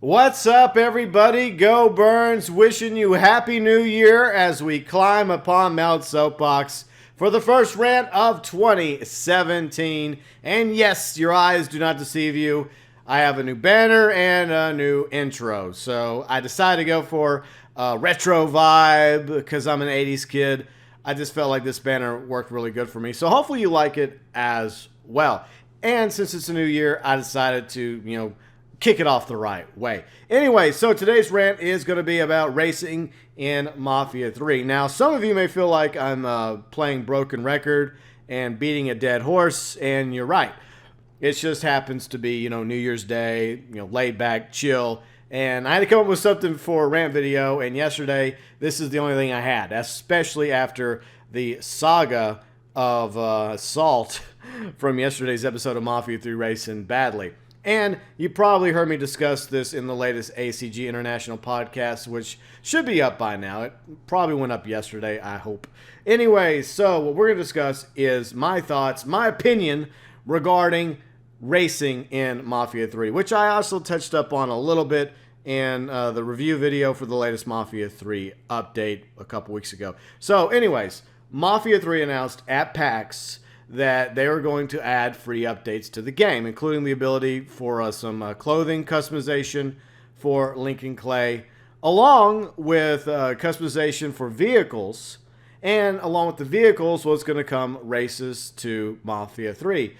What's up, everybody? GeauxBurns wishing you Happy New Year as we climb upon Mount Soapbox for the first rant of 2017. And yes, your eyes do not deceive you. I have a new banner and a new intro. So I decided to go for a retro vibe because I'm an 80s kid. I just felt like this banner worked really good for me. So hopefully you like it as well. And since it's a new year, I decided to, kick it off the right way. Anyway, so today's rant is going to be about racing in Mafia 3. Now, some of you may feel like I'm playing broken record and beating a dead horse, and you're right. It just happens to be, New Year's Day, laid back, chill, and I had to come up with something for a rant video, and yesterday, this is the only thing I had, especially after the saga of assault from yesterday's episode of Mafia 3 Racing Badly. And you probably heard me discuss this in the latest ACG International podcast, which should be up by now. It probably went up yesterday, I hope. Anyway, so what we're going to discuss is my thoughts, my opinion regarding racing in Mafia 3, which I also touched up on a little bit in the review video for the latest Mafia 3 update a couple weeks ago. So anyways, Mafia 3 announced at PAX that they were going to add free updates to the game, including the ability for some clothing customization for Lincoln Clay, along with customization for vehicles, and along with the vehicles was going to come races to Mafia 3.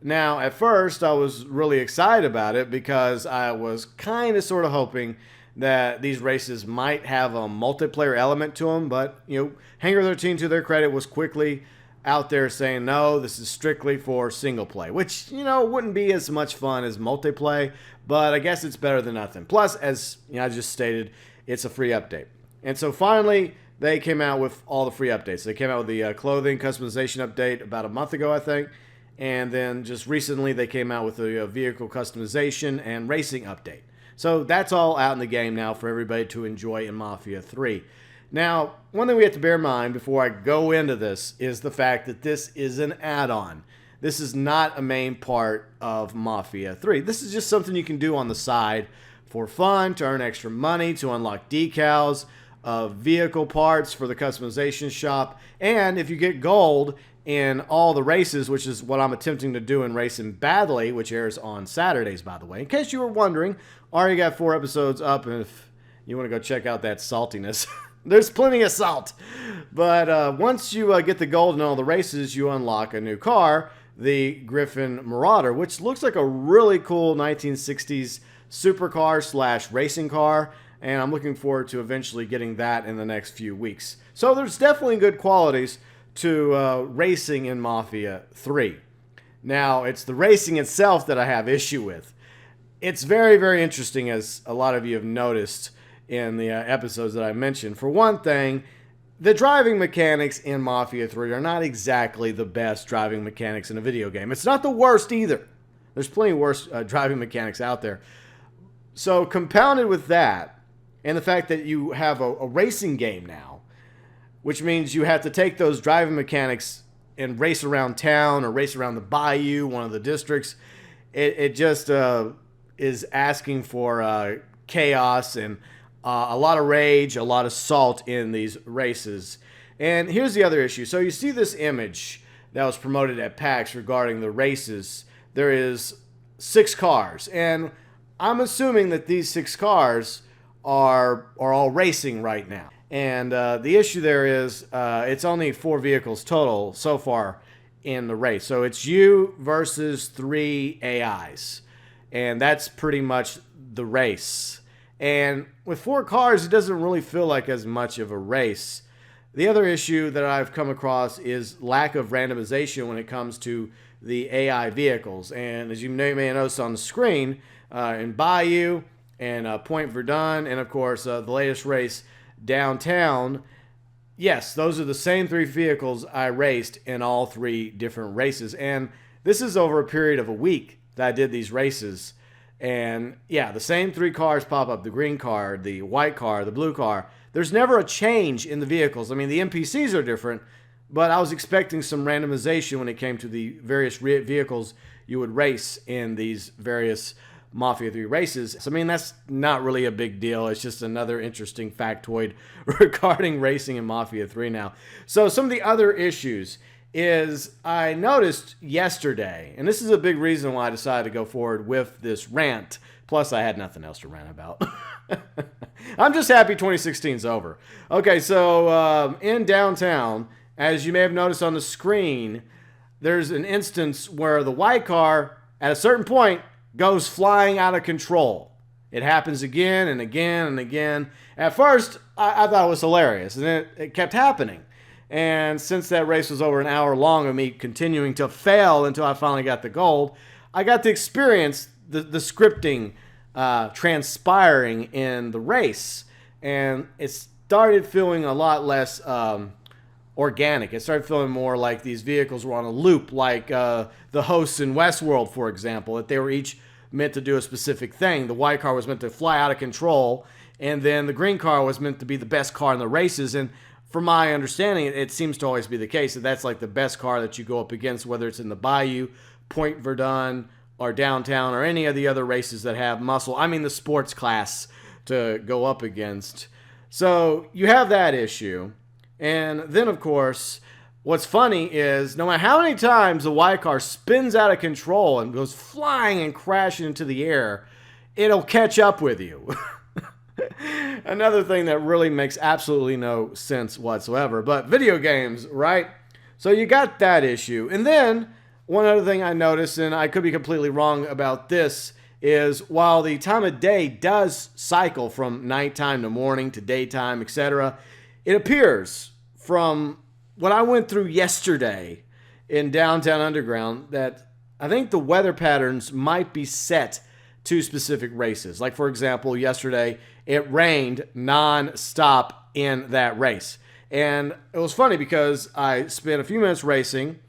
Now, at first, I was really excited about it because I was kind of sort of hoping that these races might have a multiplayer element to them, but, Hangar 13, to their credit, was quickly out there saying, no, this is strictly for single play, which, wouldn't be as much fun as multiplayer, but I guess it's better than nothing. Plus, as I just stated, it's a free update. And so finally, they came out with all the free updates. They came out with the clothing customization update about a month ago, I think. And then just recently, they came out with the vehicle customization and racing update. So that's all out in the game now for everybody to enjoy in Mafia 3. Now, one thing we have to bear in mind before I go into this is the fact that this is an add-on. This is not a main part of Mafia 3. This is just something you can do on the side for fun, to earn extra money, to unlock decals, vehicle parts for the customization shop, and if you get gold in all the races, which is what I'm attempting to do in Racing Badly, which airs on Saturdays, by the way. In case you were wondering, already got 4 episodes up, and if you want to go check out that saltiness, there's plenty of salt. But once you get the gold in all the races, you unlock a new car, the Griffin Marauder, which looks like a really cool 1960s supercar / racing car. And I'm looking forward to eventually getting that in the next few weeks. So there's definitely good qualities to racing in Mafia 3. Now, it's the racing itself that I have issue with. It's very, very interesting, as a lot of you have noticed in the episodes that I mentioned. For one thing, the driving mechanics in Mafia 3 are not exactly the best driving mechanics in a video game. It's not the worst either. There's plenty worse driving mechanics out there. So compounded with that, and the fact that you have a racing game now, which means you have to take those driving mechanics and race around town or race around the bayou, one of the districts, it just is asking for chaos and a lot of rage, a lot of salt in these races. And here's the other issue. So you see this image that was promoted at PAX regarding the races. There is 6 cars. And I'm assuming that these 6 cars are all racing right now. And the issue there is it's only 4 vehicles total so far in the race. So it's you versus 3 AIs. And that's pretty much the race. And with 4 cars, it doesn't really feel like as much of a race. The other issue that I've come across is lack of randomization when it comes to the AI vehicles. And as you may notice on the screen, in Bayou and Point Verdun, and of course the latest race downtown, yes, those are the same 3 vehicles I raced in all 3 different races. And this is over a period of a week that I did these races. And yeah, the same 3 cars pop up, the green car, the white car, the blue car. There's never a change in the vehicles. I mean, the NPCs are different, but I was expecting some randomization when it came to the various vehicles you would race in these various Mafia 3 races. So, I mean, that's not really a big deal. It's just another interesting factoid regarding racing in Mafia 3 now. So some of the other issues is I noticed yesterday, and this is a big reason why I decided to go forward with this rant. Plus, I had nothing else to rant about. I'm just happy 2016 is over. Okay, so in downtown, as you may have noticed on the screen, there's an instance where the white car, at a certain point, goes flying out of control. It happens again and again and again. At first, I thought it was hilarious, and it kept happening. And since that race was over an hour long of me continuing to fail until I finally got the gold, I got to experience the scripting transpiring in the race. And it started feeling a lot less organic. It started feeling more like these vehicles were on a loop, like the hosts in Westworld, for example, that they were each meant to do a specific thing. The white car was meant to fly out of control, and then the green car was meant to be the best car in the races. And from my understanding, it seems to always be the case that that's like the best car that you go up against, whether it's in the Bayou, Point Verdun, or downtown, or any of the other races that have muscle. I mean the sports class to go up against. So you have that issue. And then, of course, what's funny is no matter how many times the white car spins out of control and goes flying and crashing into the air, it'll catch up with you. Another thing that really makes absolutely no sense whatsoever. But video games, right? So you got that issue. And then one other thing I noticed, and I could be completely wrong about this, is while the time of day does cycle from nighttime to morning to daytime, etc., it appears from what I went through yesterday in Downtown Underground that I think the weather patterns might be set to specific races. Like, for example, yesterday it rained non-stop in that race. And it was funny because I spent a few minutes racing,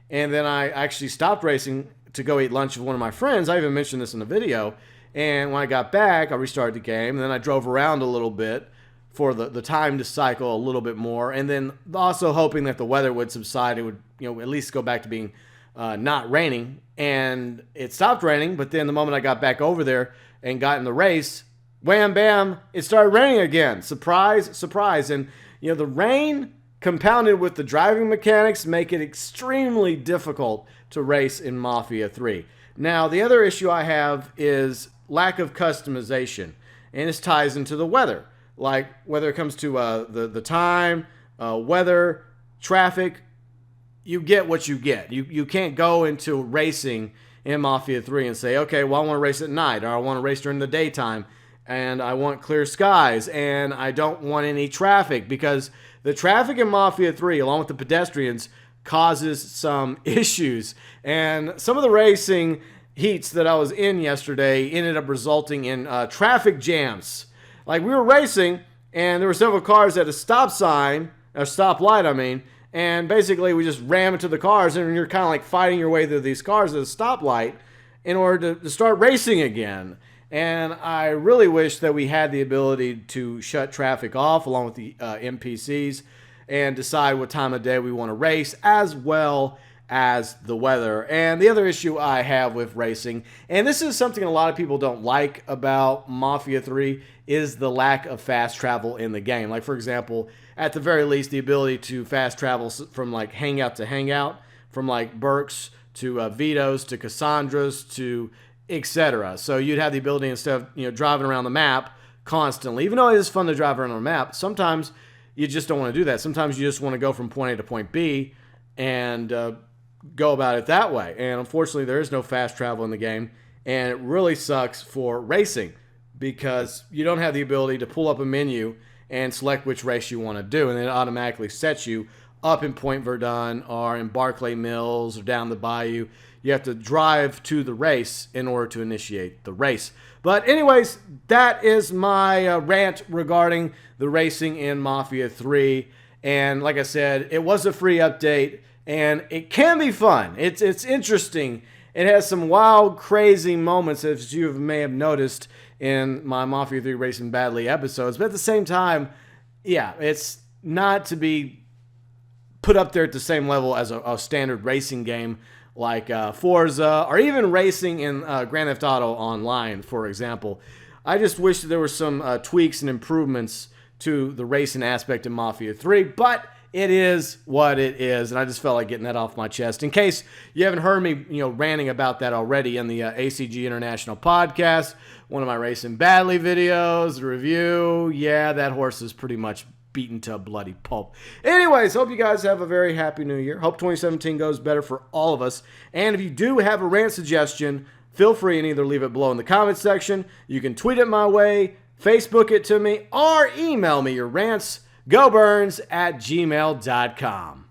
and then I actually stopped racing to go eat lunch with one of my friends. I even mentioned this in the video. And when I got back, I restarted the game, and then I drove around a little bit for the time to cycle a little bit more, and then also hoping that the weather would subside. It would, at least go back to being not raining. And it stopped raining, but then the moment I got back over there and got in the race, wham, bam, it started raining again. Surprise, surprise. And, the rain compounded with the driving mechanics make it extremely difficult to race in Mafia 3. Now, the other issue I have is lack of customization, and this ties into the weather. Like, whether it comes to the time, weather, traffic, you get what you get. You can't go into racing in Mafia 3 and say, okay, well, I want to race at night, or I want to race during the daytime, and I want clear skies, and I don't want any traffic, because the traffic in Mafia 3, along with the pedestrians, causes some issues. And some of the racing heats that I was in yesterday ended up resulting in traffic jams. Like, we were racing, and there were several cars at a stop sign, or stoplight, I mean, and basically we just ram into the cars, and you're kind of like fighting your way through these cars at a stoplight in order to start racing again. And I really wish that we had the ability to shut traffic off along with the NPCs and decide what time of day we want to race, as well as the weather. And the other issue I have with racing, and this is something a lot of people don't like about Mafia 3, is the lack of fast travel in the game. Like, for example, at the very least, the ability to fast travel from like hangout to hangout, from like Burke's to Vito's to Cassandra's to etc. So you'd have the ability, instead of driving around the map constantly, even though it is fun to drive around on a map, sometimes you just don't want to do that. Sometimes you just want to go from point A to point B and go about it that way. And unfortunately, there is no fast travel in the game, and it really sucks for racing because you don't have the ability to pull up a menu and select which race you want to do, and then it automatically sets you up in Point Verdun or in Barclay Mills or down the Bayou. You have to drive to the race in order to initiate the race. But anyways, that is my rant regarding the racing in Mafia 3. And like I said, it was a free update, and it can be fun. It's interesting. It has some wild, crazy moments, as you may have noticed in my Mafia 3 Racing Badly episodes. But at the same time, yeah, it's not to be put up there at the same level as a standard racing game like Forza, or even racing in Grand Theft Auto Online, for example. I just wish that there were some tweaks and improvements to the racing aspect of Mafia 3, but it is what it is, and I just felt like getting that off my chest. In case you haven't heard me, ranting about that already in the ACG International podcast, one of my Racing Badly videos, the review, yeah, that horse is pretty much beaten to a bloody pulp. Anyways, hope you guys have a very happy new year. Hope 2017 goes better for all of us. And if you do have a rant suggestion, feel free and either leave it below in the comments section. You can tweet it my way, Facebook it to me, or email me your rants, GeauxBurns@gmail.com.